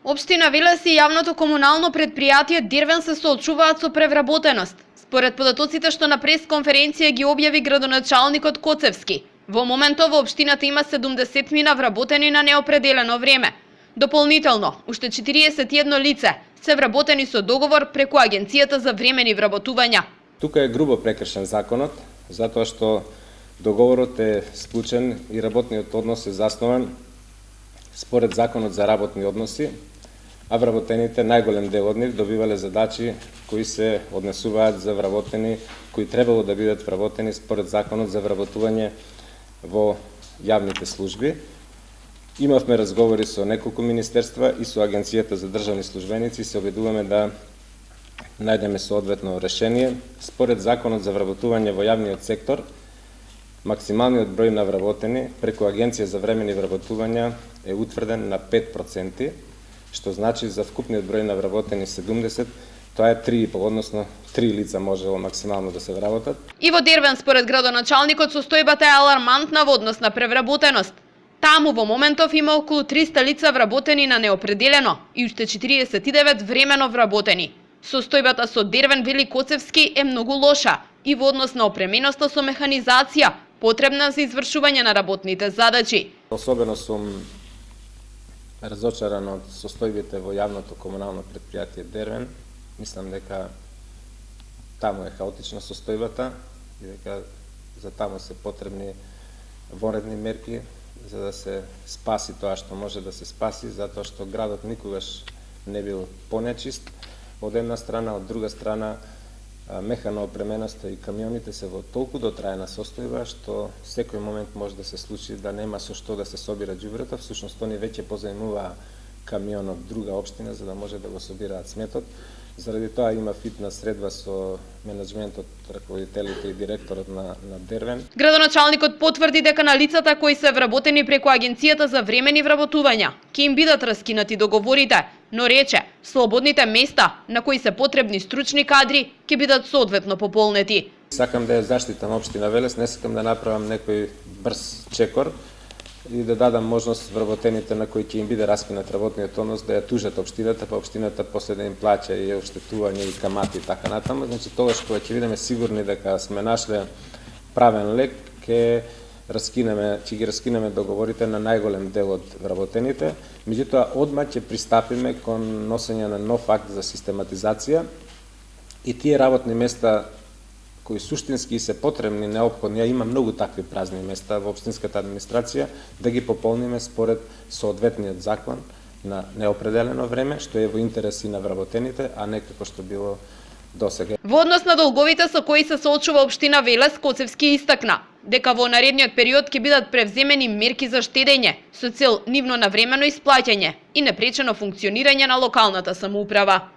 Општина Велес и јавното комунално предпријатие Дервен се соочуваат со превработеност. Според податоците што на пресконференција ги објави градоначалникот Коцевски, во моментов во општината има 70 вработени на неопределено време. Дополнително, уште 41 лице се вработени со договор преку Агенцијата за времени вработувања. Тука е грубо прекршен законот, затоа што договорот е склучен и работниот однос е заснован според Законот за работни односи, а вработените, најголем дел од нив, добивале задачи кои се однесуваат за вработени, кои требало да бидат вработени според Законот за вработување во јавните служби. Имавме разговори со неколку министерства и со Агенцијата за државни службеници и се обидуваме да најдеме соодветно решение. Според Законот за вработување во јавниот сектор, максималниот број на вработени преку Агенција за времени вработувања е утврден на 5%, што значи за вкупниот број на вработени 70, тоа е 3,5, односно 3 лица можело максимално да се вработат. И во Дервен, според градоначалникот, состојбата е алармантна во однос на превработеност. Таму во моментов има околу 300 лица вработени на неопределено и уште 49 времено вработени. Состојбата со Дервен, вели Коцевски, е многу лоша и во однос на опременоста со механизација, потребна за извршување на работните задачи. Особено сум разочаран од состојбите во јавното комунално предпријатие Дервен. Мислам дека таму е хаотична состојбата и дека за таму се потребни воредни мерки за да се спаси тоа што може да се спаси, затоа што градот никогаш не бил понечист. Од една страна, од друга страна, механо опременоста и камионите се во толку дотраена состојба што секој момент може да се случи да нема со што да се собира ѓубрето. Всушност они веќе позајмуваа камион од друга општина за да може да го собираат сметот. Заради тоа има фитна средба со менеджментот, раководителите и директорот на Дервен. Градоначалникот потврди дека на лицата кои се вработени преку Агенцијата за времени вработувања ќе им бидат раскинати договорите, но рече, слободните места на кои се потребни стручни кадри ќе бидат соодветно пополнети. Сакам да ја заштитам општина Велес, не сакам да направам некој брз чекор и да дадам можност вработените на кои ќе им биде раскинат работниот однос да ја тужат општината, па општината после да им плаќа и оштетување и камати и така натаму. Значи тогаш кога ќе бидеме сигурни дека сме нашле правен лек, ќе ги раскинеме договорите на најголем дел од вработените. Меѓутоа одма ќе пристапиме кон носење на нов акт за систематизација и тие работни места кои суштински се потребни, неопходни, а има многу такви празни места во општинската администрација, да ги пополниме според соодветниот закон на неопределено време, што е во интерес и на вработените, а не како што било досега. Во однос на долговите со кои се соочува општина Велес, Коцевски истакна дека во наредниот период ќе бидат превземени мерки за штедење со цел нивно навремено исплаќање и непречено функционирање на локалната самоуправа.